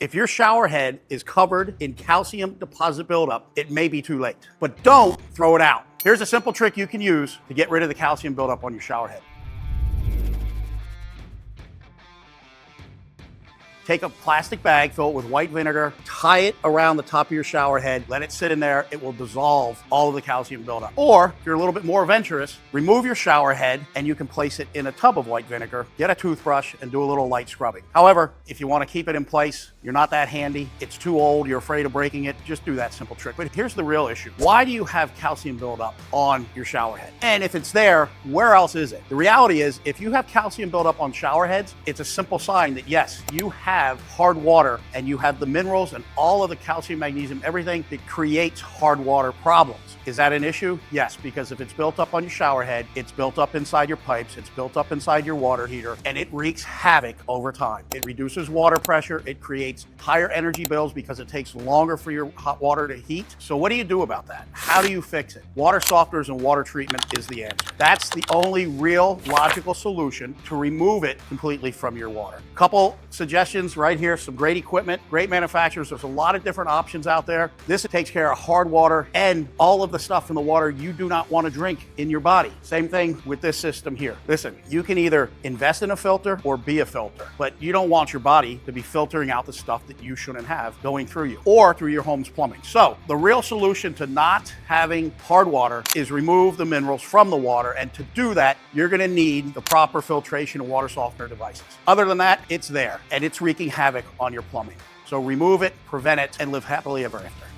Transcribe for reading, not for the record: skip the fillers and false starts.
If your shower head is covered in calcium deposit buildup, it may be too late. But don't throw it out. Here's a simple trick you can use to get rid of the calcium buildup on your shower head. Take a plastic bag, fill it with white vinegar, tie it around the top of your shower head, let it sit in there. It will dissolve all of the calcium buildup. Or if you're a little bit more adventurous, remove your shower head and you can place it in a tub of white vinegar, get a toothbrush and do a little light scrubbing. However, if you want to keep it in place, you're not that handy, it's too old, you're afraid of breaking it, just do that simple trick. But here's the real issue. Why do you have calcium buildup on your shower head? And if it's there, where else is it? The reality is, if you have calcium buildup on shower heads, it's a simple sign that yes, you have hard water and you have the minerals and all of the calcium, magnesium, everything that creates hard water problems. Is that an issue? Yes, because if it's built up on your shower head, it's built up inside your pipes, it's built up inside your water heater, and it wreaks havoc over time. It reduces water pressure, it creates higher energy bills because it takes longer for your hot water to heat. So what do you do about that? How do you fix it? Water softeners and water treatment is the answer. That's the only real logical solution to remove it completely from your water. Couple suggestions right here, some great equipment, great manufacturers. There's a lot of different options out there. This takes care of hard water and all of the stuff in the water you do not want to drink in your body. Same thing with this system here. Listen, you can either invest in a filter or be a filter, but you don't want your body to be filtering out the stuff that you shouldn't have going through you or through your home's plumbing. So the real solution to not having hard water is remove the minerals from the water. And to do that, you're going to need the proper filtration and water softener devices. Other than that, it's there and it's wreaking havoc on your plumbing. So remove it, prevent it, and live happily ever after.